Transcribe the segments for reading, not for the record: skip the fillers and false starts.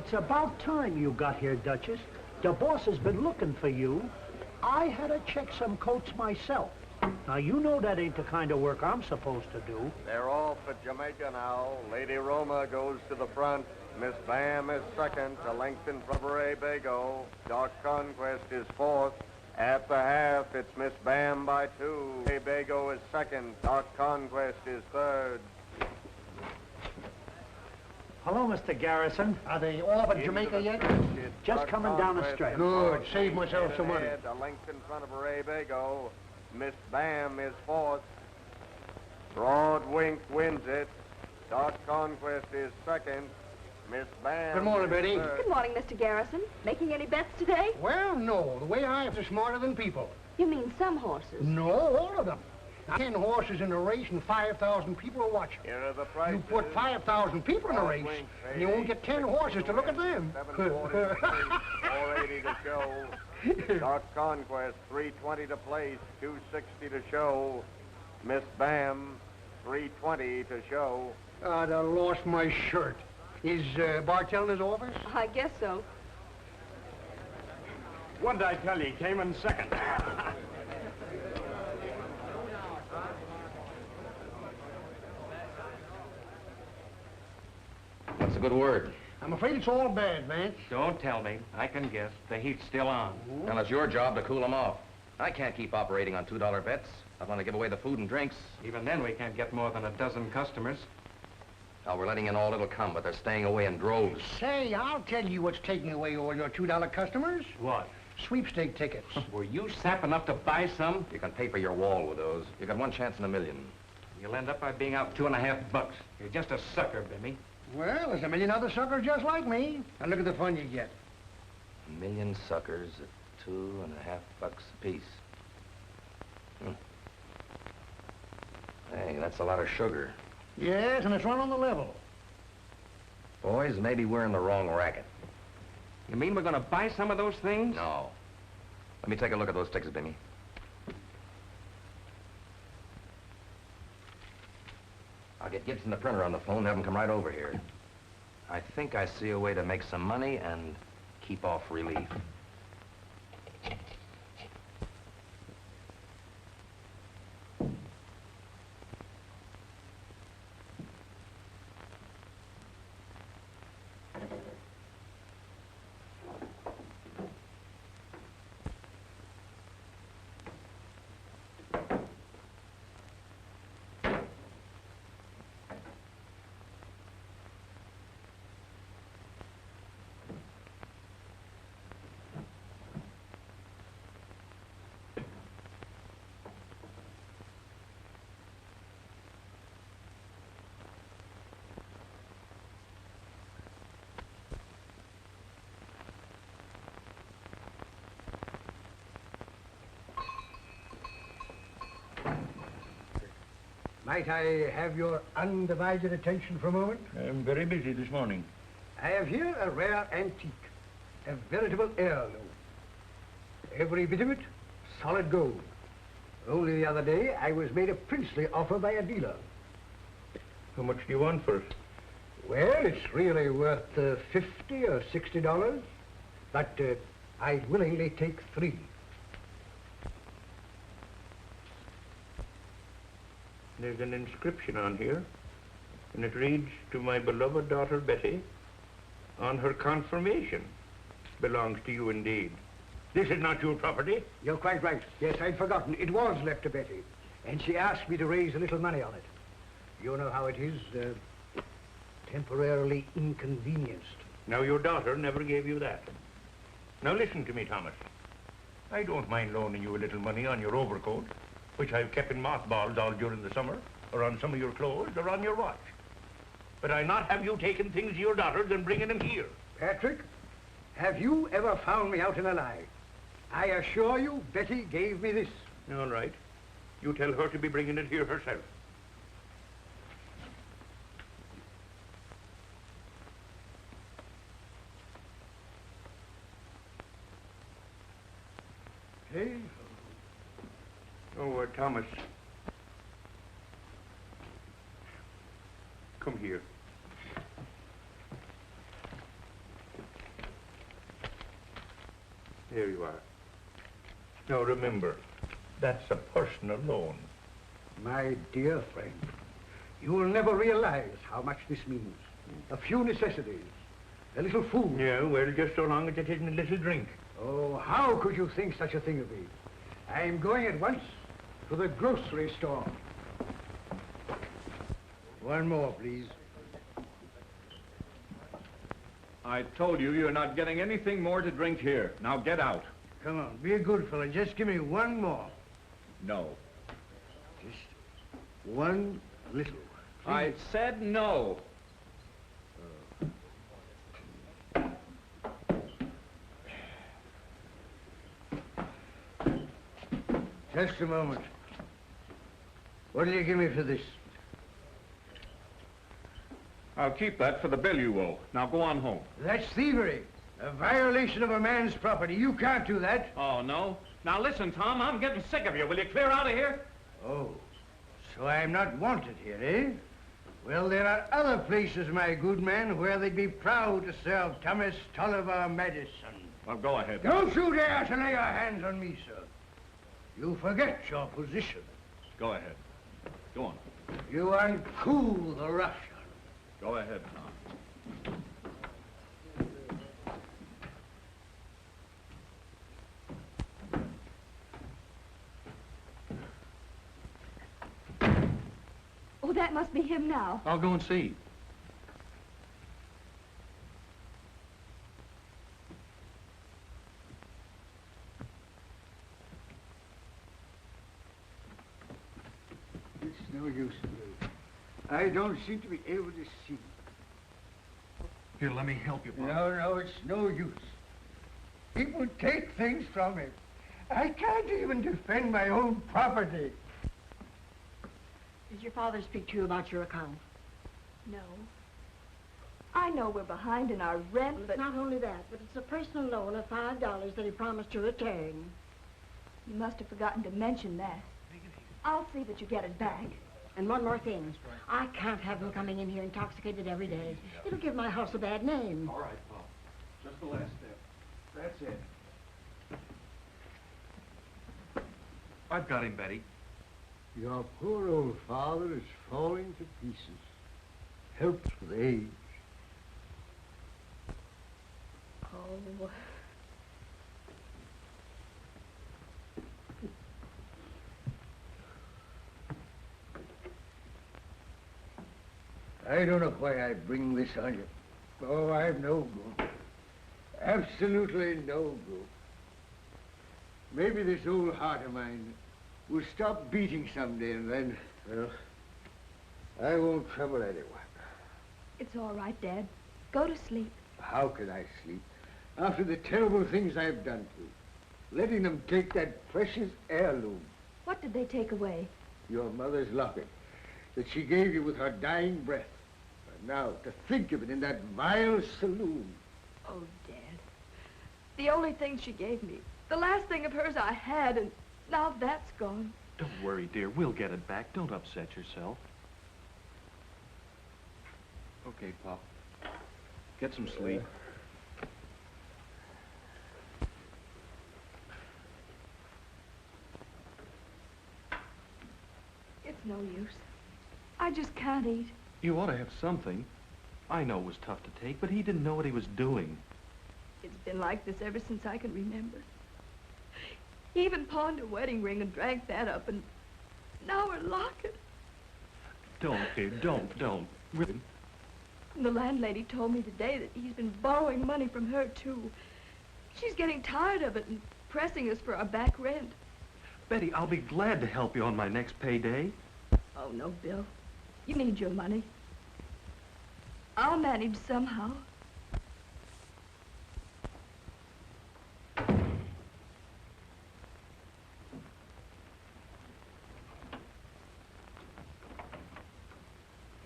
It's about time you got here, Duchess. The boss has been looking for you. I had to check some coats myself. Now, you know that ain't the kind of work I'm supposed to do. They're off at Jamaica now. Lady Roma goes to the front. Miss Bam is second, a length in front of Ray Bago. Dark Conquest is fourth. At the half, it's Miss Bam by 2. Ray Bago is second. Dark Conquest is third. Hello, Mr. Garrison. Are they off at Jamaica yet? Just coming down the straight. Good. Save myself some money. A length in front of Ray Bago. Miss Bam is fourth. Broad Wink wins it. Dark Conquest is second. Miss Bam. Good morning, Betty. Good morning, Mr. Garrison. Making any bets today? Well, no. The way I am is smarter than people. You mean some horses? No, all of them. 10 horses in a race and 5,000 people are watching. Here are the prices. You put 5,000 people in a race, and you won't get 10 horses to look at them. 480 to show. Dark Conquest, 320 to place, 260 to show. Miss Bam, 320 to show. I lost my shirt. Is Bartell in his office? I guess so. What did I tell you? He came in second. What's a good word? I'm afraid it's all bad, Vance. Don't tell me. I can guess. The heat's still on. Well, it's your job to cool them off. I can't keep operating on $2 bets. I want to give away the food and drinks. Even then, we can't get more than a dozen customers. Now, we're letting in all that'll come, but they're staying away in droves. Say, I'll tell you what's taking away all your $2 customers. What? Sweepstake tickets. Were you sap enough to buy some? You can pay for your wall with those. You got one chance in a million. You'll end up by being out $2.50. You're just a sucker, Bimmy. Well, there's a million other suckers just like me. And look at the fun you get. A million suckers at $2.50 apiece. Hey, that's a lot of sugar. Yes, and it's run on the level. Boys, maybe we're in the wrong racket. You mean we're going to buy some of those things? No. Let me take a look at those tickets, Bimmy. I'll get Gibson the printer on the phone and have him come right over here. I think I see a way to make some money and keep off relief. Might I have your undivided attention for a moment? I'm very busy this morning. I have here a rare antique, a veritable heirloom. Every bit of it, solid gold. Only the other day, I was made a princely offer by a dealer. How much do you want for it? Well, it's really worth $50 or $60, but I'd willingly take 3. There's an inscription on here, and it reads, "To my beloved daughter Betty, on her confirmation. Belongs to you indeed. This is not your property." You're quite right. Yes, I'd forgotten. It was left to Betty, and she asked me to raise a little money on it. You know how it is, temporarily inconvenienced. Now, your daughter never gave you that. Now, listen to me, Thomas. I don't mind loaning you a little money on your overcoat, which I've kept in mothballs all during the summer, or on some of your clothes, or on your watch. But I not have you taking things to your daughters and bringing them here. Patrick, have you ever found me out in a lie? I assure you, Betty gave me this. All right. You tell her to be bringing it here herself. Hey? Oh, Thomas. Come here. here you are. Now remember, that's a personal loan. My dear friend, you will never realize how much this means. A few necessities, a little food. Yeah, well, just so long as it isn't a little drink. Oh, how could you think such a thing of me? I'm going at once to the grocery store. One more, please. I told you you're not getting anything more to drink here. Now get out. Come on, be a good fellow. Just give me one more. No. Just one little. I said no. Just a moment. What'll you give me for this? I'll keep that for the bill you owe. Now go on home. That's thievery. A violation of a man's property. You can't do that. Oh, no? Now listen, Tom, I'm getting sick of you. Will you clear out of here? Oh, so I'm not wanted here, eh? Well, there are other places, my good man, where they'd be proud to serve Thomas Tolliver medicine. Well, go ahead. Don't you dare to lay your hands on me, sir. You forget your position. Go ahead. Go on. You uncool the Russian. Go ahead, Tom. Oh, that must be him now. I'll go and see. It's no use to me. I don't seem to be able to see. Here, let me help you, Bob. No, it's no use. People take things from me. I can't even defend my own property. Did your father speak to you about your account? No. I know we're behind in our rent, Well, but... it's not only that, but it's a personal loan of $5 that he promised to return. You must have forgotten to mention that. I'll see that you get it back. And one more thing. I can't have him coming in here intoxicated every day. It'll give my house a bad name. All right, Bob. Just the last step. That's it. I've got him, Betty. Your poor old father is falling to pieces. Helps with age. Oh. I don't know why I bring this on you. Oh, I'm no good. Absolutely no good. Maybe this old heart of mine will stop beating someday, and then, well, I won't trouble anyone. It's all right, Dad. Go to sleep. How can I sleep after the terrible things I've done to you? Letting them take that precious heirloom, What did they take away? your mother's locket, that she gave you with her dying breath. And now, to think of it in that vile saloon. Oh, Dad. The only thing she gave me. The last thing of hers I had, and now that's gone. Don't worry, dear. We'll get it back. Don't upset yourself. Okay, Pop. Get some sleep. It's no use. I just can't eat. You ought to have something. I know it was tough to take, but he didn't know what he was doing. It's been like this ever since I can remember. He even pawned a wedding ring and drank that up, and now her locket. Don't, dear. Don't. Really? And the landlady told me today that he's been borrowing money from her, too. She's getting tired of it and pressing us for our back rent. Betty, I'll be glad to help you on my next payday. Oh, no, Bill. You need your money. I'll manage somehow.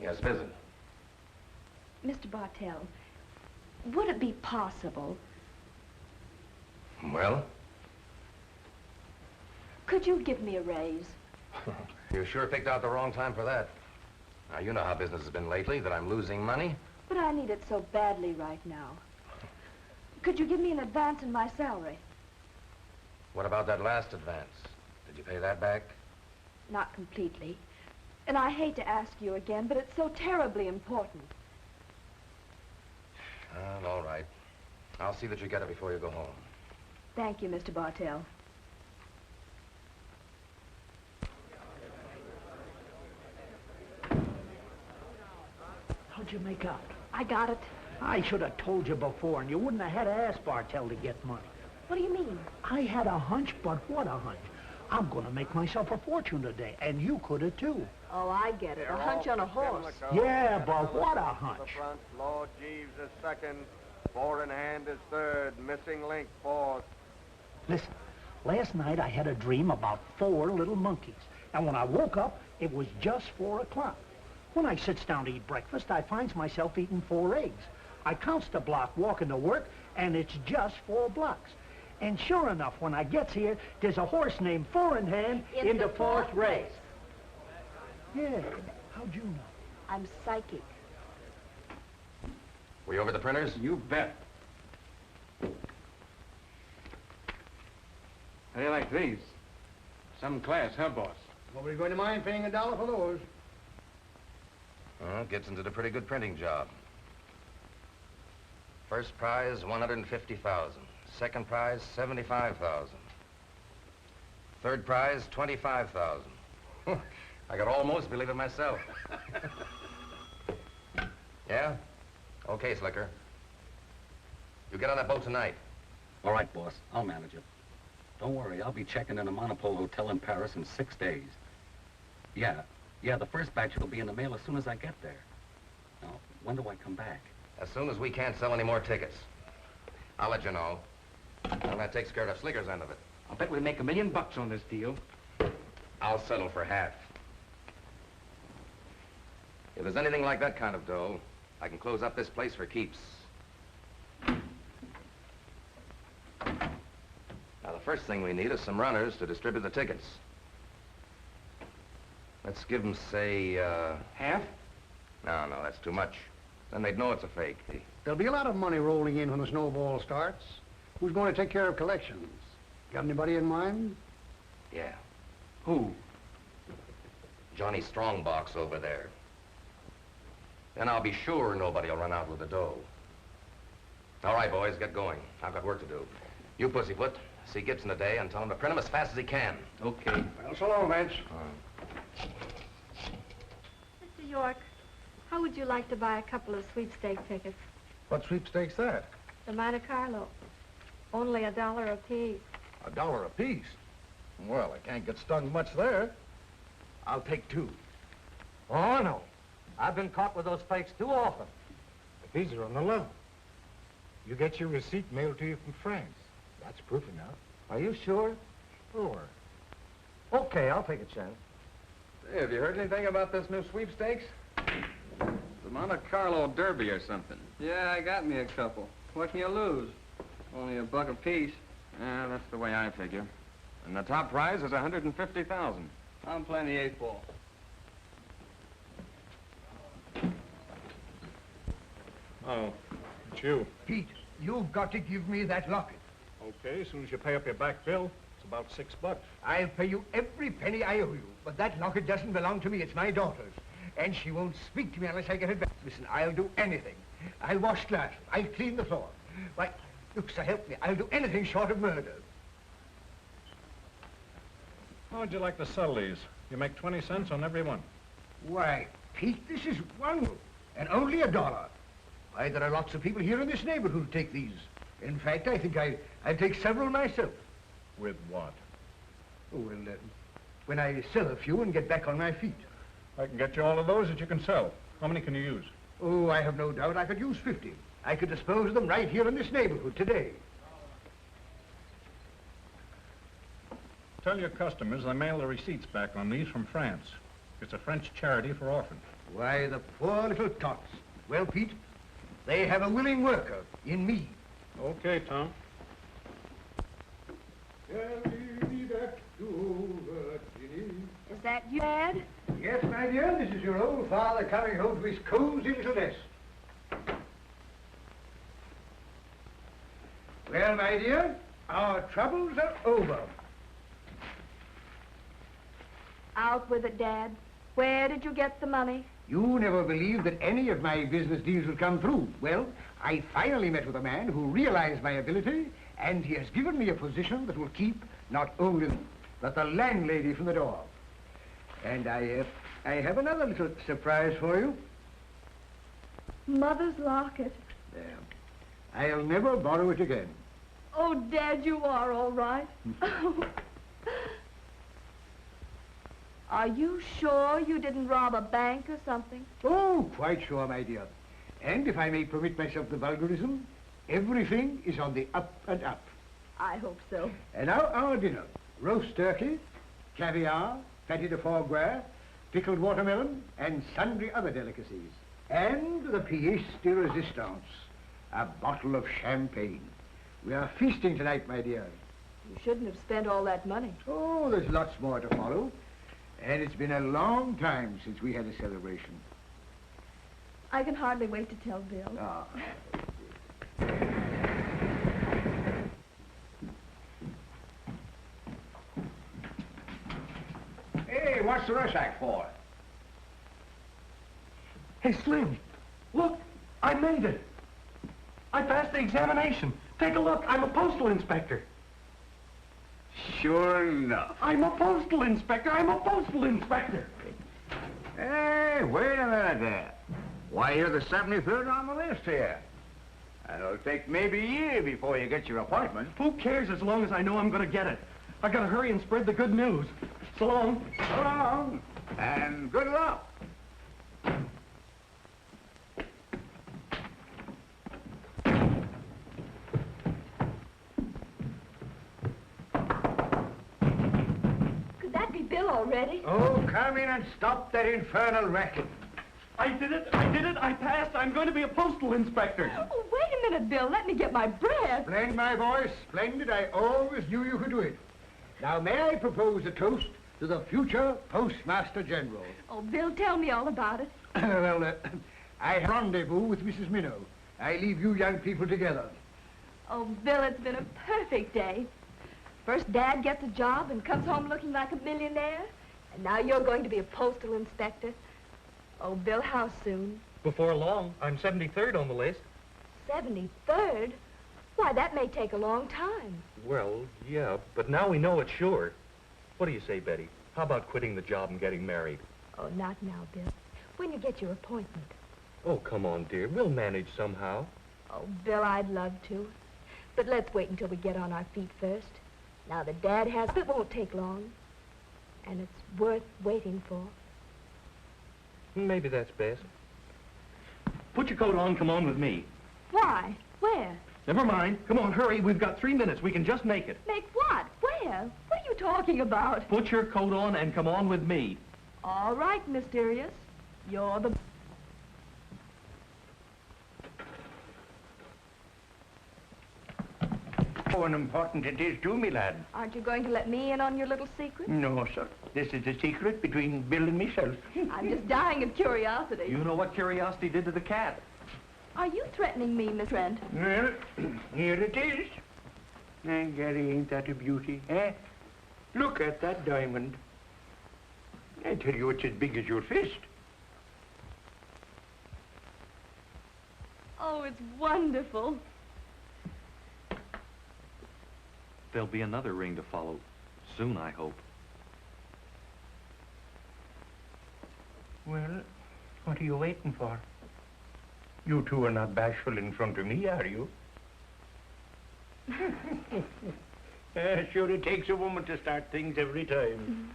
Yes, visit. Mr. Bartell, would it be possible, Well, could you give me a raise? you sure picked out the wrong time for that. Now, you know how business has been lately, that I'm losing money. But I need it so badly right now. Could you give me an advance in my salary? What about that last advance? Did you pay that back? Not completely. And I hate to ask you again, but it's so terribly important. Well, all right. I'll see that you get it before you go home. Thank you, Mr. Bartell. How'd you make out? I got it. I should have told you before, and you wouldn't have had to ask Bartell to get money. What do you mean? I had a hunch, but what a hunch. I'm going to make myself a fortune today, and you could have too. Oh, I get it. A hunch on a horse. Yeah, but what a hunch. The front, Lord Jeeves is second. Four in hand is third. Missing link fourth. Listen, last night I had a dream about 4 little monkeys, and when I woke up, it was just 4 o'clock. When I sits down to eat breakfast, I finds myself eating 4 eggs. I counts the block walking to work, and it's just 4 blocks. And sure enough, when I gets here, there's a horse named Four in Hand in the 4th race. Yeah, how'd you know? I'm psychic. Were you over the printers? You bet. How do you like these? Some class, huh, boss? Nobody going to mind paying $1 for those. Well, Gibson did a pretty good printing job. First prize, $150,000. Second prize, $75,000. Third prize, $25,000. I could almost believe it myself. Yeah? Okay, Slicker. You get on that boat tonight. All right, boss. I'll manage it. Don't worry, I'll be checking in a monopole hotel in Paris in 6 days. Yeah, the first batch will be in the mail as soon as I get there. Now, when do I come back? As soon as we can't sell any more tickets. I'll let you know. And that takes care of Slicker's end of it. I'll bet we'll make $1 million on this deal. I'll settle for half. If there's anything like that kind of dough, I can close up this place for keeps. Now, the first thing we need is some runners to distribute the tickets. Let's give them, say, Half? No, that's too much. Then they'd know it's a fake. There'll be a lot of money rolling in when the snowball starts. Who's going to take care of collections? Got anybody in mind? Yeah. Who? Johnny Strongbox over there. Then I'll be sure nobody will run out with the dough. All right, boys, get going. I've got work to do. You, Pussyfoot, see Gibson today and tell him to print him as fast as he can. Okay. Well, so long, Vance. Mr. York, how would you like to buy a couple of sweepstake tickets? What sweepstakes that? The Monte Carlo. Only $1 apiece. $1 apiece? Well, I can't get stung much there. I'll take 2. Oh, no. I've been caught with those fakes too often. But these are on the level. You get your receipt mailed to you from France. That's proof enough. Are you sure? Sure. Okay, I'll take a chance. Hey, have you heard anything about this new sweepstakes? The Monte Carlo Derby or something. Yeah, I got me a couple. What can you lose? Only $1 apiece. Yeah, that's the way I figure. And the top prize is $150,000. I'm playing the 8th ball. Oh, it's you. Pete, you've got to give me that locket. Okay, as soon as you pay up your back bill, it's about $6. I'll pay you every penny I owe you, but that locket doesn't belong to me. It's my daughter's. And she won't speak to me unless I get it back. Listen, I'll do anything. I'll wash glasses. I'll clean the floor. Why, look, so help me. I'll do anything short of murder. How would you like to sell these? You make 20 cents on every one. Why, Pete, this is wonderful. And only $1. Why, there are lots of people here in this neighborhood who take these. In fact, I think I'll take several myself. With what? Oh, well, when I sell a few and get back on my feet. I can get you all of those that you can sell. How many can you use? Oh, I have no doubt I could use 50. I could dispose of them right here in this neighborhood today. Tell your customers I mail the receipts back on these from France. It's a French charity for orphans. Why, the poor little tots. Well, Pete, they have a willing worker in me. Okay, Tom. Is that you, Dad? Yes, my dear, this is your old father coming home to his cozy little nest. Well, my dear, Our troubles are over. Out with it, Dad. Where did you get the money? You never believed that any of my business deals would come through. Well, I finally met with a man who realized my ability, and he has given me a position that will keep not only but the landlady from the door. And I have another little surprise for you. Mother's locket. There. I'll never borrow it again. Oh, Dad, you are all right. Are you sure you didn't rob a bank or something? Oh, quite sure, my dear. And if I may permit myself the vulgarism, everything is on the up and up. I hope so. And now our dinner. Roast turkey, caviar, pâté de foie gras, pickled watermelon, and sundry other delicacies. And the pièce de résistance, a bottle of champagne. We are feasting tonight, my dear. You shouldn't have spent all that money. Oh, there's lots more to follow. And it's been a long time since we had a celebration. I can hardly wait to tell Bill. Ah. Hey, what's the rush act for? Hey, Slim, look, I made it. I passed the examination. Take a look, I'm a postal inspector. Sure enough. I'm a postal inspector, I'm a postal inspector. Hey, wait a minute there. Why, you're the 73rd on the list here. And it'll take maybe a year before you get your appointment. Who cares as long as I know I'm going to get it? I gotta hurry and spread the good news. So long. So long. And good luck. Could that be Bill already? Oh, come in and stop that infernal racket. I did it, I passed. I'm going to be a postal inspector. Oh, wait a minute, Bill. Let me get my breath. Splendid, my boy, splendid. I always knew you could do it. Now, may I propose a toast to the future Postmaster General? Oh, Bill, tell me all about it. Well, I rendezvous with Mrs. Minnow. I leave you young people together. Oh, Bill, it's been a perfect day. First, Dad gets a job and comes home looking like a millionaire. And now you're going to be a postal inspector. Oh, Bill, how soon? Before long, I'm 73rd on the list. 73rd? Why, that may take a long time. Well, yeah, but now we know it's sure. What do you say, Betty? How about quitting the job and getting married? Oh, not now, Bill. When you get your appointment. Oh, come on, dear. We'll manage somehow. Oh, Bill, I'd love to. But let's wait until we get on our feet first. Now that Dad has, it won't take long. And it's worth waiting for. Maybe that's best. Put your coat on, come on with me. Why? Where? Never mind. Come on, hurry. We've got 3 minutes. We can just make it. Make what? Where? What are you talking about? Put your coat on and come on with me. All right, Mysterious. You're the... How unimportant it is to me, lad. Aren't you going to let me in on your little secret? No, sir. This is a secret between Bill and myself. I'm just dying of curiosity. You know what curiosity did to the cat. Are you threatening me, Miss Trent? Well, here it is. And Gary, ain't that a beauty, eh? Look at that diamond. I tell you, it's as big as your fist. Oh, it's wonderful. There'll be another ring to follow. Soon, I hope. Well, what are you waiting for? You two are not bashful in front of me, are you? Sure, it takes a woman to start things every time.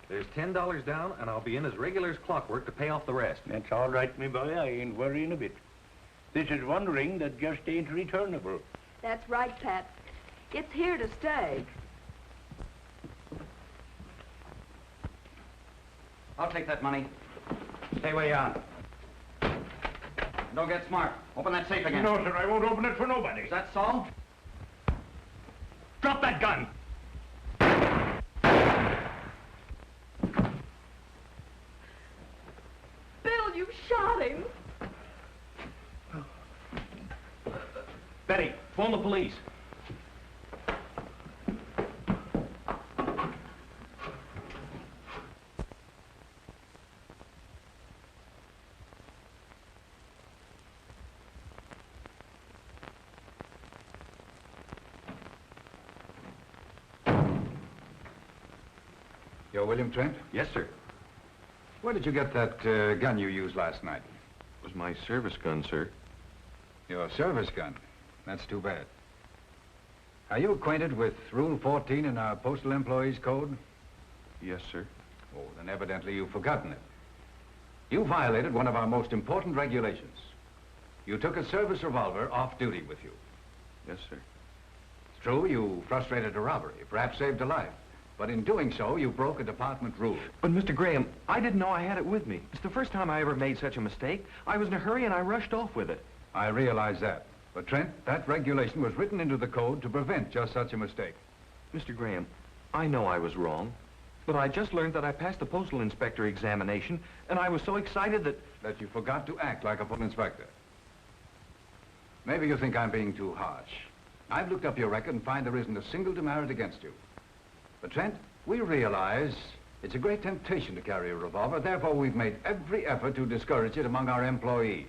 There's $10 down, and I'll be in as regular as clockwork to pay off the rest. That's all right, me boy. I ain't worrying a bit. This is one ring that just ain't returnable. That's right, Pat. It's here to stay. I'll take that money. Stay where you are. Don't get smart. Open that safe again. No, sir, I won't open it for nobody. Is that so? Drop that gun! got him. Betty, phone the police. You're William Trent? Yes, sir. Where did you get that gun you used last night? It was my service gun, sir. Your service gun? That's too bad. Are you acquainted with Rule 14 in our Postal Employees Code? Yes, sir. Oh, then evidently you've forgotten it. You violated one of our most important regulations. You took a service revolver off duty with you. Yes, sir. It's true, you frustrated a robbery, perhaps saved a life. But in doing so, you broke a department rule. But, Mr. Graham, I didn't know I had it with me. It's the first time I ever made such a mistake. I was in a hurry and I rushed off with it. I realize that. But, Trent, that regulation was written into the code to prevent just such a mistake. Mr. Graham, I know I was wrong, but I just learned that I passed the postal inspector examination, and I was so excited that you forgot to act like a postal inspector. Maybe you think I'm being too harsh. I've looked up your record and find there isn't a single demerit against you. But, Trent, we realize it's a great temptation to carry a revolver. Therefore, we've made every effort to discourage it among our employees.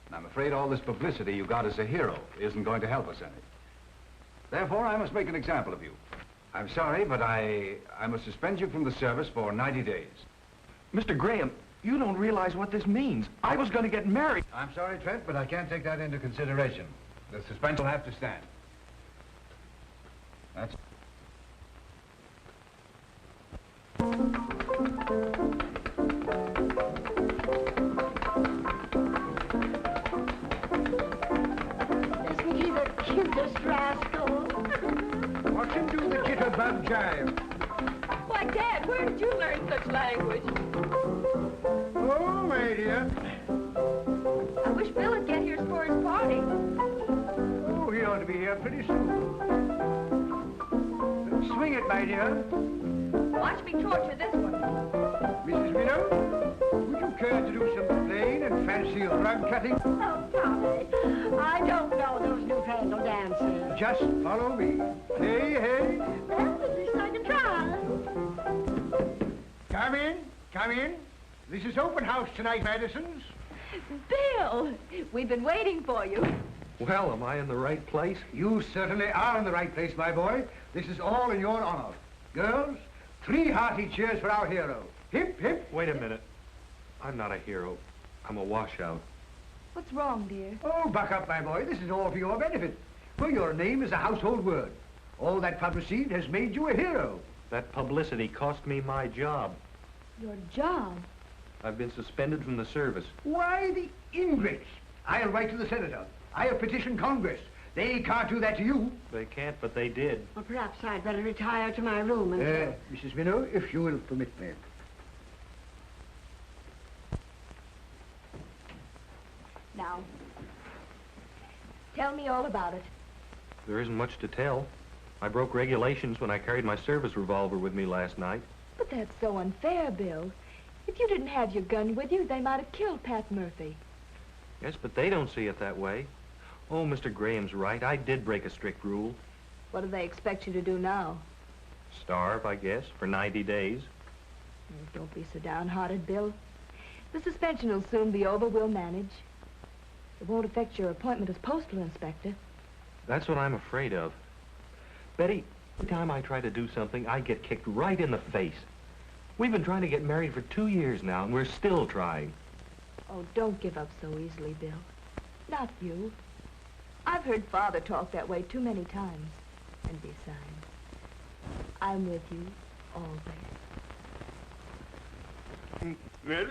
And I'm afraid all this publicity you got as a hero isn't going to help us any. Therefore, I must make an example of you. I'm sorry, but I must suspend you from the service for 90 days. Mr. Graham, you don't realize what this means. I was going to get married. I'm sorry, Trent, but I can't take that into consideration. The suspension will have to stand. That's... Isn't he the cutest rascal? Watch him do the jitterbug jive. Why, Dad, where did you learn such language? Oh, my dear. I wish Bill would get here for his party. Oh, he ought to be here pretty soon. Swing it, my dear. Watch me torture this one. Mrs. Minnow, would you care to do some plain and fancy rug cutting? Oh, Tommy, I don't know those newfangled dances. Just follow me. Hey, hey. Well, at least I can try. Come in, come in. This is open house tonight, Madison's. Bill, we've been waiting for you. Well, am I in the right place? You certainly are in the right place, my boy. This is all in your honor. Girls, 3 hearty cheers for our hero. Hip, hip. Wait a minute. I'm not a hero. I'm a washout. What's wrong, dear? Oh, buck up, my boy. This is all for your benefit. For your name is a household word. All that publicity has made you a hero. That publicity cost me my job. Your job? I've been suspended from the service. Why, the ingrates. I'll write to the senator. I'll petition Congress. They can't do that to you. They can't, but they did. Well, perhaps I'd better retire to my room and... Mrs. Minnow, if you will permit me. Now, tell me all about it. There isn't much to tell. I broke regulations when I carried my service revolver with me last night. But that's so unfair, Bill. If you didn't have your gun with you, they might have killed Pat Murphy. Yes, but they don't see it that way. Oh, Mr. Graham's right. I did break a strict rule. What do they expect you to do now? Starve, I guess, for 90 days. Don't be so downhearted, Bill. The suspension will soon be over. We'll manage. It won't affect your appointment as postal inspector. That's what I'm afraid of. Betty, every time I try to do something, I get kicked right in the face. We've been trying to get married for 2 years now, and we're still trying. Oh, don't give up so easily, Bill. Not you. I've heard Father talk that way too many times. And besides, I'm with you always. Well,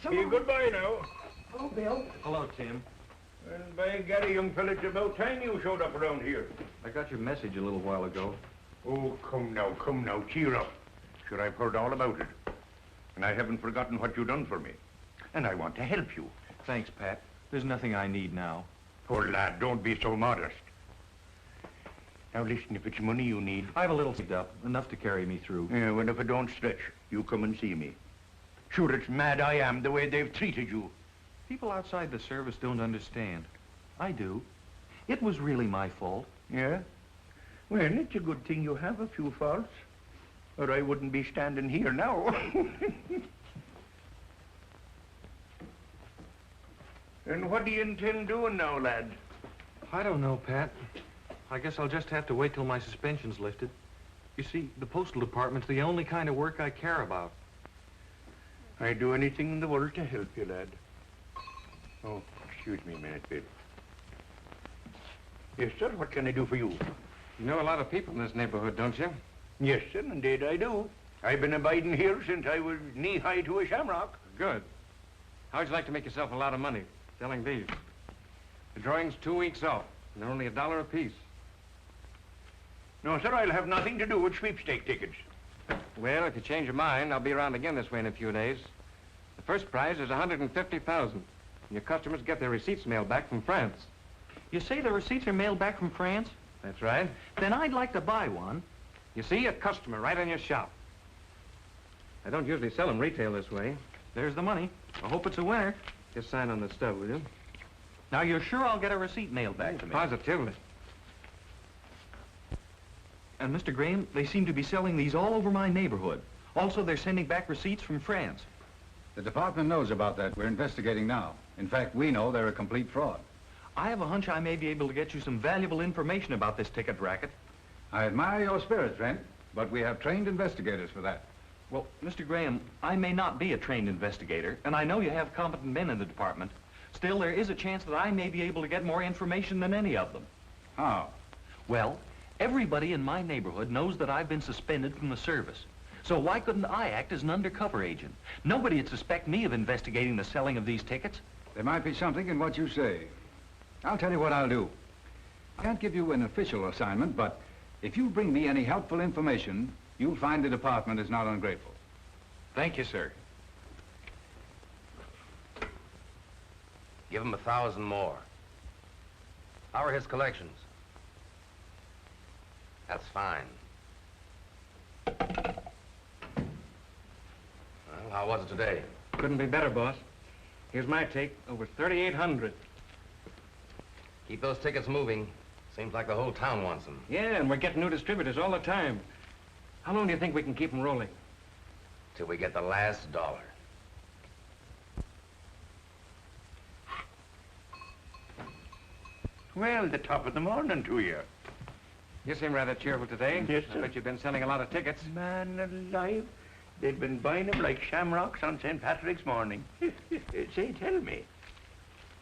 say goodbye now. Oh, Bill. Hello, Tim. Well, by Gary, young fella, it's about time you showed up around here. I got your message a little while ago. Oh, come now, cheer up. Sure, I've heard all about it. And I haven't forgotten what you done for me. And I want to help you. Thanks, Pat. There's nothing I need now. Poor lad, don't be so modest. Now listen, if it's money you need... I have a little saved up, enough to carry me through. Yeah, well, if it don't stretch, you come and see me. Sure, it's mad I am the way they've treated you. People outside the service don't understand. I do. It was really my fault. Yeah? Well, it's a good thing you have a few faults, or I wouldn't be standing here now. And what do you intend doing now, lad? I don't know, Pat. I guess I'll just have to wait till my suspension's lifted. You see, the postal department's the only kind of work I care about. I'd do anything in the world to help you, lad. Oh, excuse me a minute, Bill. Yes, sir, what can I do for you? You know a lot of people in this neighborhood, don't you? Yes, sir, indeed I do. I've been abiding here since I was knee-high to a shamrock. Good. How'd you like to make yourself a lot of money selling these? The drawing's 2 weeks off, and they're only $1 apiece. No, sir, I'll have nothing to do with sweepstake tickets. Well, if you change your mind, I'll be around again this way in a few days. The first prize is $150,000. And your customers get their receipts mailed back from France. You say the receipts are mailed back from France? That's right. Then I'd like to buy one. You see, a customer right in your shop. I don't usually sell them retail this way. There's the money. I hope it's a winner. Just sign on the stub, will you? Now, you're sure I'll get a receipt mailed back to me? Positively. And, Mr. Graham, they seem to be selling these all over my neighborhood. Also, they're sending back receipts from France. The department knows about that. We're investigating now. In fact, we know they're a complete fraud. I have a hunch I may be able to get you some valuable information about this ticket racket. I admire your spirit, Trent, but we have trained investigators for that. Well, Mr. Graham, I may not be a trained investigator, and I know you have competent men in the department. Still, there is a chance that I may be able to get more information than any of them. How? Well, everybody in my neighborhood knows that I've been suspended from the service. So why couldn't I act as an undercover agent? Nobody would suspect me of investigating the selling of these tickets. There might be something in what you say. I'll tell you what I'll do. I can't give you an official assignment, but if you bring me any helpful information, you'll find the department is not ungrateful. Thank you, sir. Give him 1,000 more. How are his collections? That's fine. Well, how was it today? Couldn't be better, boss. Here's my take, over 3,800. Keep those tickets moving. Seems like the whole town wants them. Yeah, and we're getting new distributors all the time. How long do you think we can keep them rolling? Till we get the last dollar. Well, the top of the morning to you. You seem rather cheerful today. Yes, sir. I bet you've been selling a lot of tickets. Man alive. They've been buying them like shamrocks on St. Patrick's morning. Say, tell me,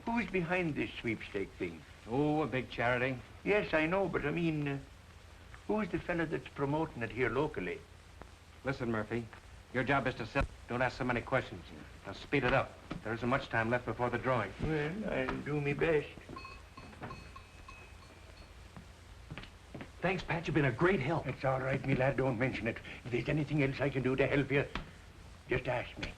who's behind this sweepstake thing? Oh, a big charity. Yes, I know, but I mean, who's the fella that's promoting it here locally? Listen, Murphy, your job is to sell. Don't ask so many questions. Now, speed it up. There isn't much time left before the drawing. Well, I'll do me best. Thanks, Pat. You've been a great help. It's all right, me lad. Don't mention it. If there's anything else I can do to help you, just ask me.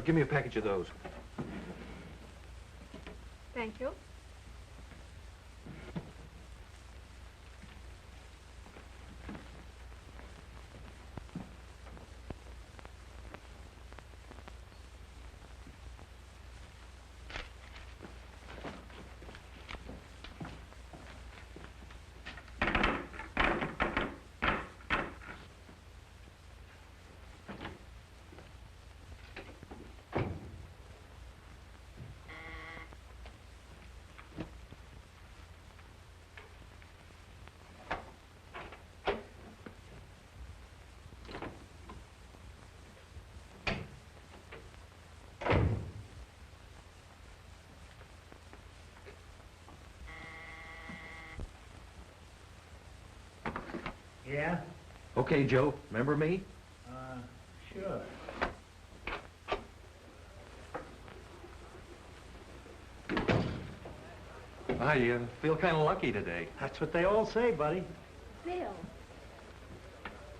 Give me a package of those. Thank you. Yeah? Okay, Joe. Remember me? Sure. I feel kind of lucky today. That's what they all say, buddy. Bill,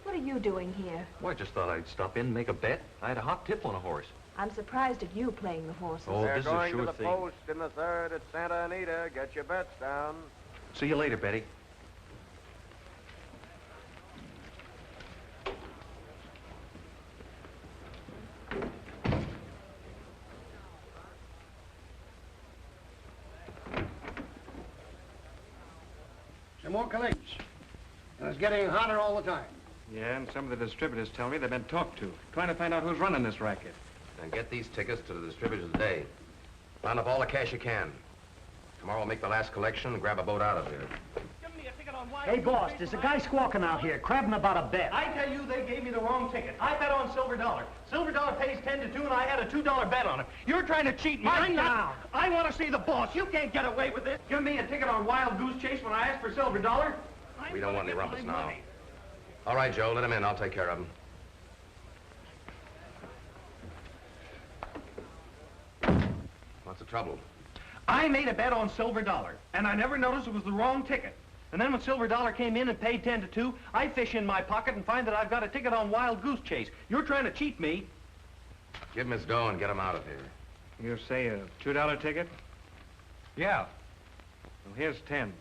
what are you doing here? Well, I just thought I'd stop in and make a bet. I had a hot tip on a horse. I'm surprised at you playing the horses. Oh, They're this is a going sure to the thing. post in the third at Santa Anita. Get your bets down. See you later, Betty. Some more collections. And it's getting hotter all the time. Yeah, and some of the distributors tell me they've been talked to, trying to find out who's running this racket. And get these tickets to the distributors today. Round up all the cash you can. Tomorrow we'll make the last collection and grab a boat out of here. Hey, boss, there's a guy squawking out here, crabbing about a bet. I tell you, they gave me the wrong ticket. I bet on Silver Dollar. Silver Dollar pays 10 to 2, and I had a $2 bet on it. You're trying to cheat me. Pipe down. I want to see the boss. You can't get away with this. Give me a ticket on Wild Goose Chase when I asked for Silver Dollar. We don't want any rumpus now. All right, Joe, let him in. I'll take care of him. What's the trouble? I made a bet on Silver Dollar, and I never noticed it was the wrong ticket. And then when Silver Dollar came in and paid 10 to 2, I fish in my pocket and find that I've got a ticket on Wild Goose Chase. You're trying to cheat me. Give him his dough and get him out of here. You say a $2 ticket? Yeah. Well, here's 10.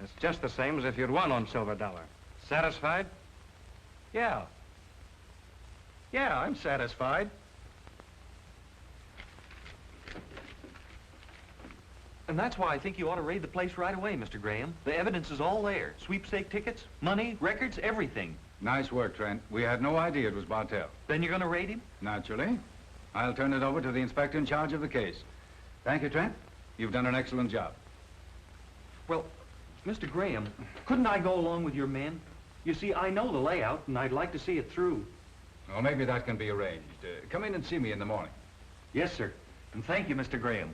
It's just the same as if you'd won on Silver Dollar. Satisfied? Yeah. Yeah, I'm satisfied. And that's why I think you ought to raid the place right away, Mr. Graham. The evidence is all there. Sweepstake tickets, money, records, everything. Nice work, Trent. We had no idea it was Bartell. Then you're going to raid him? Naturally. I'll turn it over to the inspector in charge of the case. Thank you, Trent. You've done an excellent job. Well, Mr. Graham, couldn't I go along with your men? You see, I know the layout, and I'd like to see it through. Well, maybe that can be arranged. Come in and see me in the morning. Yes, sir. And thank you, Mr. Graham.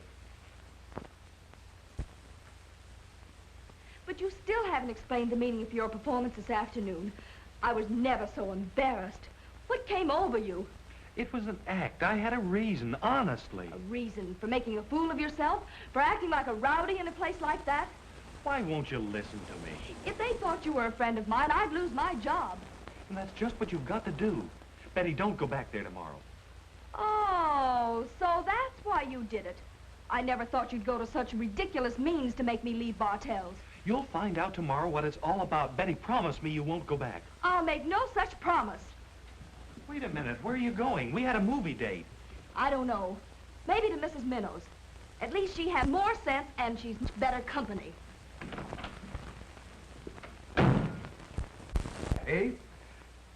But you still haven't explained the meaning of your performance this afternoon. I was never so embarrassed. What came over you? It was an act. I had a reason, honestly. A reason for making a fool of yourself? For acting like a rowdy in a place like that? Why won't you listen to me? If they thought you were a friend of mine, I'd lose my job. And that's just what you've got to do. Betty, don't go back there tomorrow. Oh, so that's why you did it. I never thought you'd go to such ridiculous means to make me leave Bartell's. You'll find out tomorrow what it's all about. Betty, promise me you won't go back. I'll make no such promise. Wait a minute. Where are you going? We had a movie date. I don't know. Maybe to Mrs. Minnow's. At least she has more sense and she's much better company. Hey,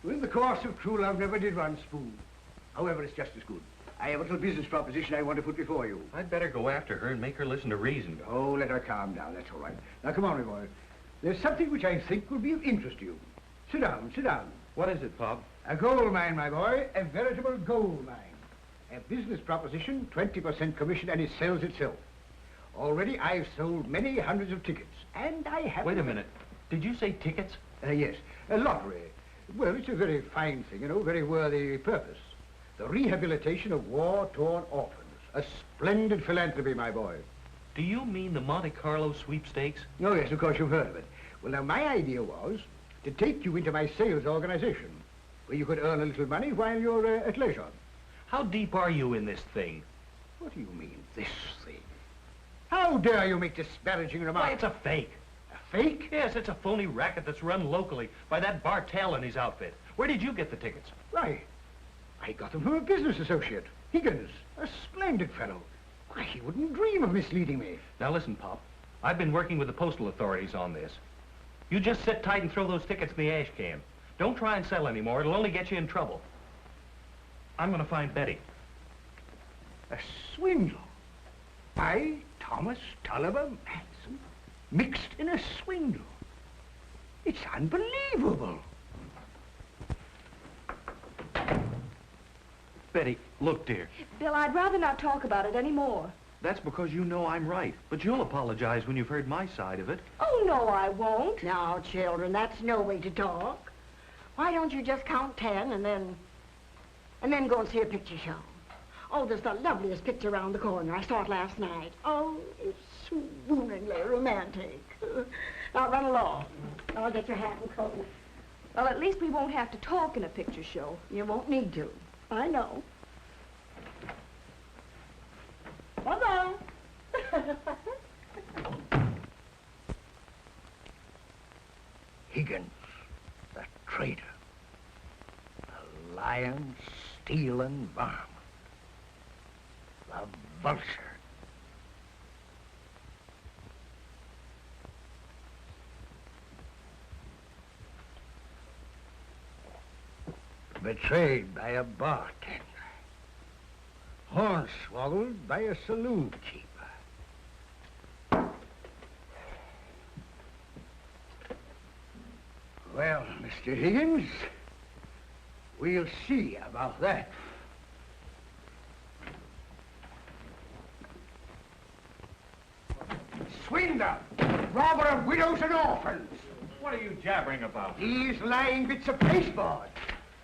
well, in the course of true love never did run spoon. However, it's just as good. I have a little business proposition I want to put before you. I'd better go after her and make her listen to reason. Oh, let her calm down, that's all right. Now, come on, my boy. There's something which I think will be of interest to you. Sit down, sit down. What is it, Pop? A gold mine, my boy, a veritable gold mine. A business proposition, 20% commission, and it sells itself. Already, I've sold many hundreds of tickets, and I have... Wait a minute. Did you say tickets? Yes, a lottery. Well, it's a very fine thing, you know, very worthy purpose. The rehabilitation of war-torn orphans. A splendid philanthropy, my boy. Do you mean the Monte Carlo sweepstakes? Oh, yes, of course you've heard of it. Well, now, my idea was to take you into my sales organization, where you could earn a little money while you're at leisure. How deep are you in this thing? What do you mean, this thing? How dare you make disparaging remarks? Why, it's a fake. A fake? Yes, it's a phony racket that's run locally by that Bartell and his outfit. Where did you get the tickets? Right. I got them from a business associate, Higgins, a splendid fellow. Why, he wouldn't dream of misleading me. Now listen, Pop. I've been working with the postal authorities on this. You just sit tight and throw those tickets in the ash can. Don't try and sell anymore. It'll only get you in trouble. I'm going to find Betty. A swindle? I, Thomas Tulliver Manson, mixed in a swindle. It's unbelievable. Betty, look, dear. Bill, I'd rather not talk about it anymore. That's because you know I'm right. But you'll apologize when you've heard my side of it. Oh, no, I won't. Now, children, that's no way to talk. Why don't you just count 10 and then go and see a picture show? Oh, there's the loveliest picture around the corner. I saw it last night. Oh, it's swooningly romantic. Now, run along. I'll get your hat and coat. Well, at least we won't have to talk in a picture show. You won't need to. I know. Higgins, the traitor. The lying, stealing varmint. The vulture. Betrayed by a bartender. Hornswoggled by a saloon keeper. Well, Mr. Higgins, we'll see about that. Swindler! Robber of widows and orphans! What are you jabbering about? These lying bits of pasteboard.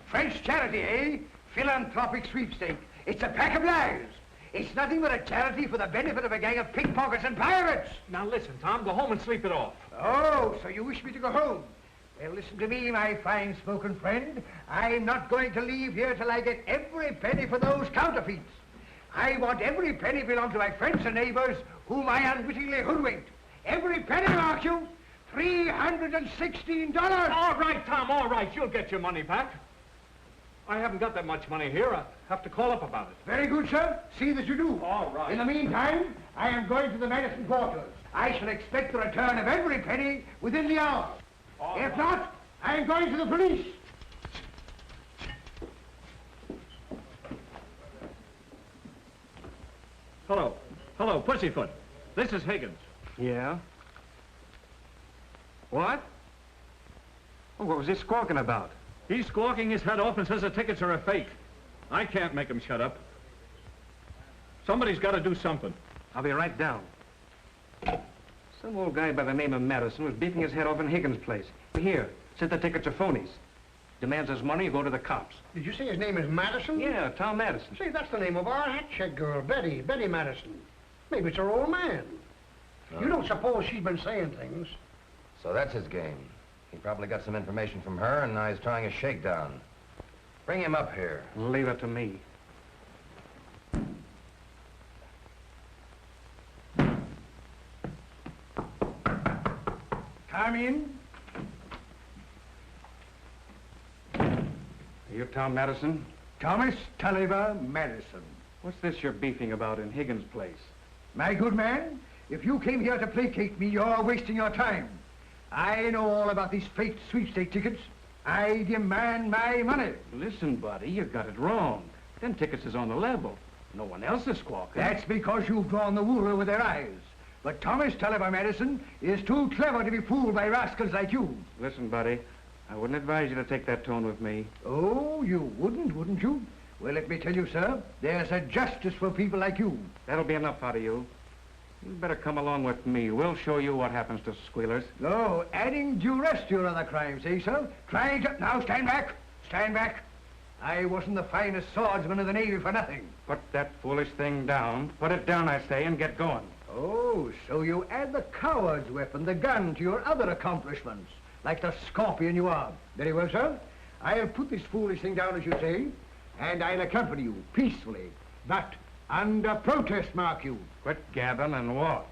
French charity, eh? Philanthropic sweepstake. It's a pack of lies. It's nothing but a charity for the benefit of a gang of pickpockets and pirates. Now listen, Tom, go home and sleep it off. Oh, so you wish me to go home? Well, listen to me, my fine-spoken friend. I'm not going to leave here till I get every penny for those counterfeits. I want every penny belong to my friends and neighbors whom I unwittingly hoodwinked. Every penny, mark you, $316. All right, Tom, all right. You'll get your money back. I haven't got that much money here. I'll have to call up about it. Very good, sir. See that you do. All right. In the meantime, I am going to the Madison quarters. I shall expect the return of every penny within the hour. If not, I am going to the police. Hello. Hello, Pussyfoot. This is Higgins. Yeah? What? Oh, what was he squawking about? He's squawking his head off and says the tickets are a fake. I can't make him shut up. Somebody's got to do something. I'll be right down. Some old guy by the name of Madison was beating his head off in Higgins' place. Here, said the tickets are phonies. Demands his money, you go to the cops. Did you say his name is Madison? Yeah, Tom Madison. Say, that's the name of our hat check girl, Betty Madison. Maybe it's her old man. Oh. You don't suppose she's been saying things? So that's his game. He probably got some information from her, and now he's trying a shakedown. Bring him up here. Leave it to me. Come in. Are you Tom Madison? Thomas Tulliver Madison. What's this you're beefing about in Higgins' place? My good man, if you came here to placate me, you're wasting your time. I know all about these fake sweepstake tickets. I demand my money. Listen, buddy, you got it wrong. Them tickets is on the level. No one else is squawking. That's because you've drawn the wool over their eyes. But Thomas Tulliver Madison is too clever to be fooled by rascals like you. Listen, buddy, I wouldn't advise you to take that tone with me. Oh, you wouldn't you? Well, let me tell you, sir, there's a justice for people like you. That'll be enough out of you. You'd better come along with me. We'll show you what happens to squealers. Oh, adding duress to your other crimes, eh, sir? Trying to... Now, stand back. Stand back. I wasn't the finest swordsman in the Navy for nothing. Put that foolish thing down. Put it down, I say, and get going. Oh, so you add the coward's weapon, the gun, to your other accomplishments, like the scorpion you are. Very well, sir. I'll put this foolish thing down, as you say, and I'll accompany you peacefully, but under protest, mark you. Quit gabbing and walk.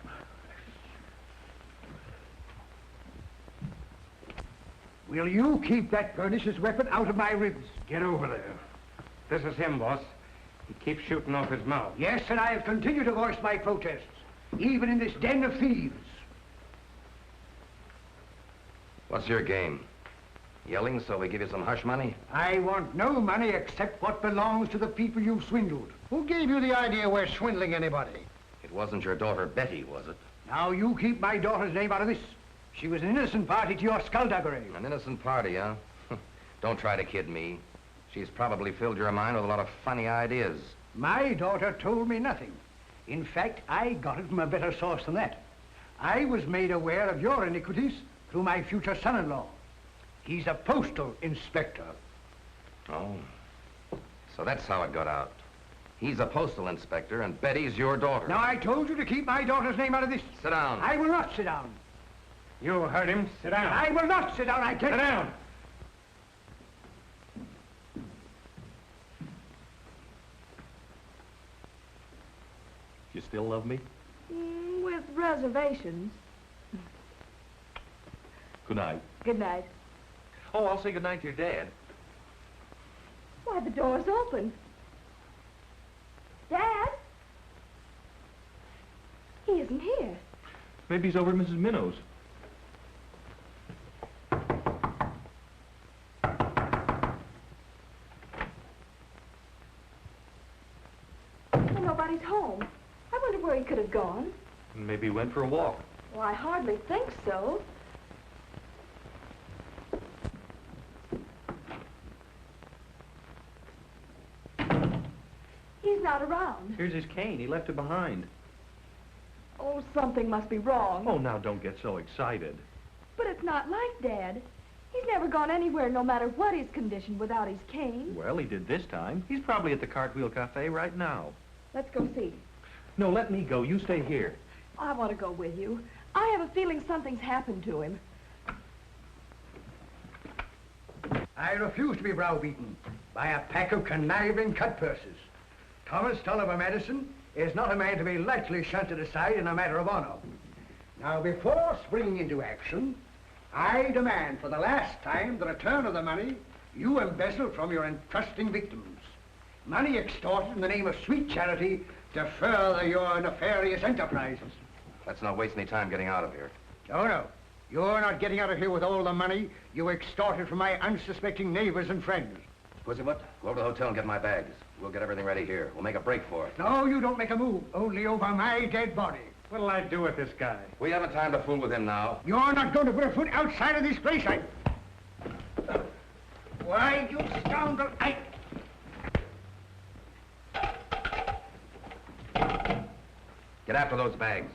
Will you keep that pernicious weapon out of my ribs? Get over there. This is him, boss. He keeps shooting off his mouth. Yes, and I'll continue to voice my protests, even in this den of thieves. What's your game? Yelling so we give you some hush money? I want no money except what belongs to the people you've swindled. Who gave you the idea we're swindling anybody? It wasn't your daughter Betty, was it? Now you keep my daughter's name out of this. She was an innocent party to your skullduggery. An innocent party, huh? Don't try to kid me. She's probably filled your mind with a lot of funny ideas. My daughter told me nothing. In fact, I got it from a better source than that. I was made aware of your iniquities through my future son-in-law. He's a postal inspector. Oh, so that's how it got out. He's a postal inspector, and Betty's your daughter. Now, I told you to keep my daughter's name out of this. Sit down. I will not sit down. You heard him. Sit down. I will not sit down, I tell you. Sit down. You still love me? Well, reservations. Good night. Good night. Oh, I'll say good night to your dad. Why, the door's open. Dad? He isn't here. Maybe he's over at Mrs. Minnow's. Well, nobody's home. I wonder where he could have gone. Maybe he went for a walk. Well, I hardly think so. He's not around. Here's his cane. He left it behind. Oh, something must be wrong. Oh, now don't get so excited. But it's not like Dad. He's never gone anywhere, no matter what his condition, without his cane. Well, he did this time. He's probably at the Cartwheel Cafe right now. Let's go see. No, let me go. You stay here. I want to go with you. I have a feeling something's happened to him. I refuse to be browbeaten by a pack of conniving cut-purses. Thomas Tulliver Madison is not a man to be lightly shunted aside in a matter of honor. Now, before springing into action, I demand for the last time the return of the money you embezzled from your entrusting victims. Money extorted in the name of sweet charity to further your nefarious enterprises. Let's not waste any time getting out of here. Oh, no. You're not getting out of here with all the money you extorted from my unsuspecting neighbors and friends. Pussyfoot, go over to the hotel and get my bags. We'll get everything ready here. We'll make a break for it. No, you don't make a move. Only over my dead body. What'll I do with this guy? We haven't time to fool with him now. You're not going to put a foot outside of this place, Why, you scoundrel, Get after those bags.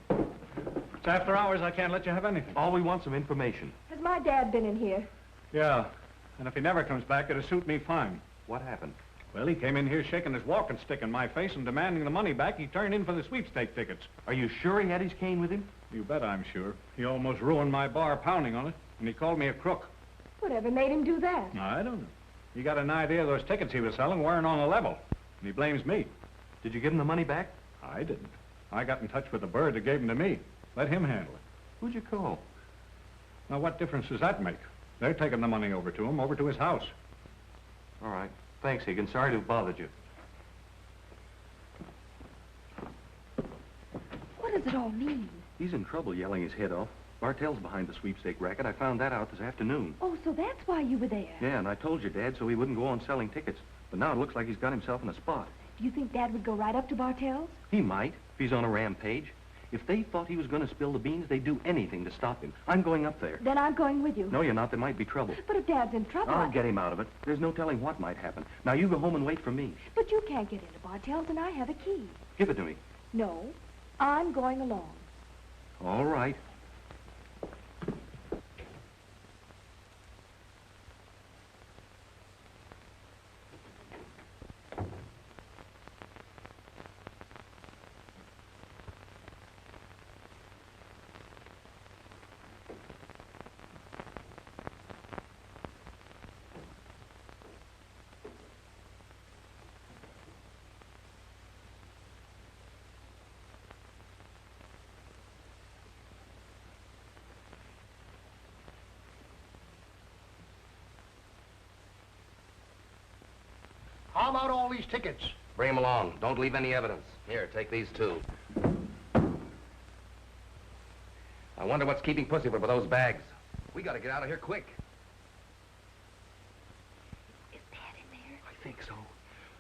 It's after hours. I can't let you have anything. All we want some information. Has my dad been in here? Yeah, and if he never comes back, it'll suit me fine. What happened? Well, he came in here shaking his walking stick in my face and demanding the money back he turned in for the sweepstake tickets. Are you sure he had his cane with him? You bet I'm sure. He almost ruined my bar pounding on it, and he called me a crook. Whatever made him do that? I don't know. He got an idea those tickets he was selling weren't on a level, and he blames me. Did you give him the money back? I didn't. I got in touch with the bird that gave them to me. Let him handle it. Who'd you call? Now, what difference does that make? They're taking the money over to him, over to his house. All right. Thanks, Higgins. Sorry to have bothered you. What does it all mean? He's in trouble yelling his head off. Bartell's behind the sweepstake racket. I found that out this afternoon. Oh, so that's why you were there. Yeah, and I told your dad so he wouldn't go on selling tickets. But now it looks like he's got himself in a spot. Do you think Dad would go right up to Bartell's? He might, if he's on a rampage. If they thought he was going to spill the beans, they'd do anything to stop him. I'm going up there. Then I'm going with you. No, you're not. There might be trouble. But if Dad's in trouble... I'll get him out of it. There's no telling what might happen. Now, you go home and wait for me. But you can't get into Bartell's, and I have a key. Give it to me. No, I'm going along. All right. How about all these tickets? Bring them along. Don't leave any evidence. Here, take these too. I wonder what's keeping Pussyfoot with those bags. We gotta get out of here quick. Is Dad in there? I think so.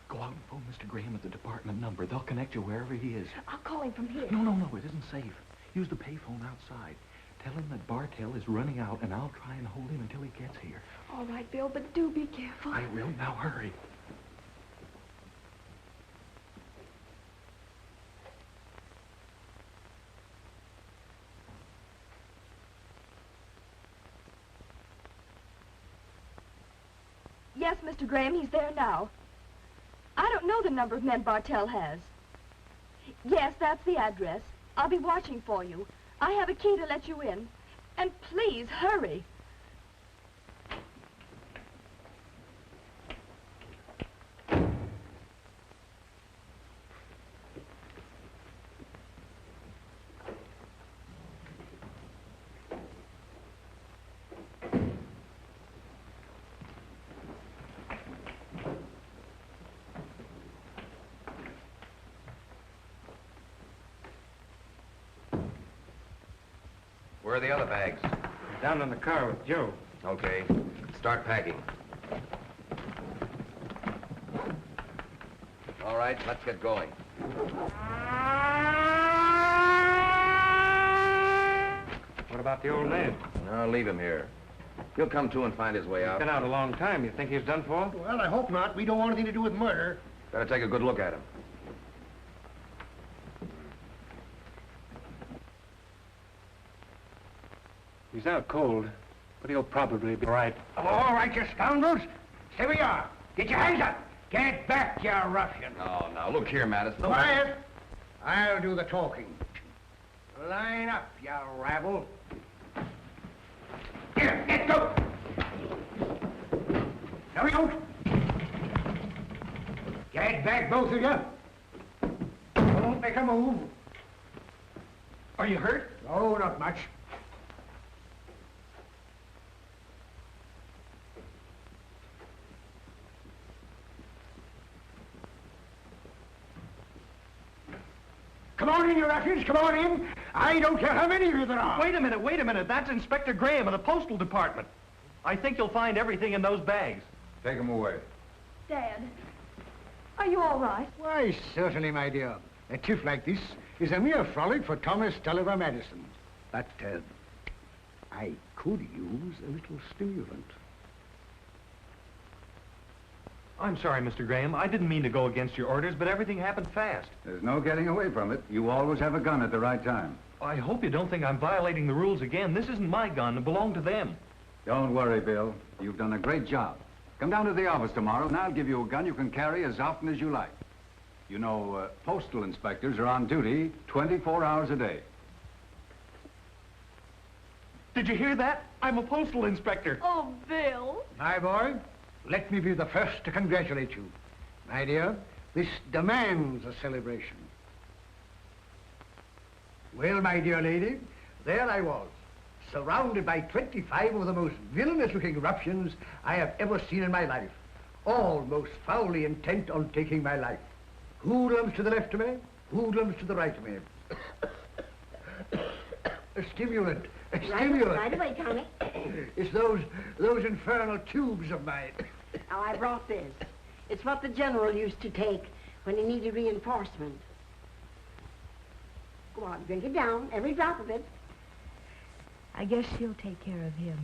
Go out and phone Mr. Graham at the department number. They'll connect you wherever he is. I'll call him from here. No, it isn't safe. Use the payphone outside. Tell him that Bartell is running out, and I'll try and hold him until he gets here. All right, Bill, but do be careful. I will. Now hurry. Yes, Mr. Graham, he's there now. I don't know the number of men Bartell has. Yes, that's the address. I'll be watching for you. I have a key to let you in. And please, hurry. Where are the other bags? Down in the car with Joe. Okay. Start packing. All right, let's get going. What about the old man? No, leave him here. He'll come to and find his way out. Been out a long time. You think he's done for? Well, I hope not. We don't want anything to do with murder. Better take a good look at him. He's out cold, but he'll probably be all right. All right, you scoundrels. Here we are. Get your hands up. Get back, you ruffian. No, now, look here, Madison. Quiet. I'll do the talking. Line up, you rabble. Here, get go. No, you don't. Get back, both of you. Don't make a move. Are you hurt? No, not much. Come on in, you ruffians, come on in. I don't care how many of you there are. Wait a minute. That's Inspector Graham of the Postal Department. I think you'll find everything in those bags. Take him away. Dad, are you all right? Why, certainly, my dear. A tiff like this is a mere frolic for Thomas Tulliver Madison. But, I could use a little stimulant. I'm sorry, Mr. Graham. I didn't mean to go against your orders, but everything happened fast. There's no getting away from it. You always have a gun at the right time. I hope you don't think I'm violating the rules again. This isn't my gun. It belonged to them. Don't worry, Bill. You've done a great job. Come down to the office tomorrow, and I'll give you a gun you can carry as often as you like. You know, postal inspectors are on duty 24 hours a day. Did you hear that? I'm a postal inspector. Oh, Bill. My boy, let me be the first to congratulate you. My dear, this demands a celebration. Well, my dear lady, there I was, surrounded by 25 of the most villainous-looking ruffians I have ever seen in my life, all most foully intent on taking my life. Hoodlums to the left of me, hoodlums to the right of me. A stimulant. A stimulant. Right away, Tommy. It's those infernal tubes of mine. Now, I brought this. It's what the general used to take when he needed reinforcement. Go on, drink it down, every drop of it. I guess she'll take care of him.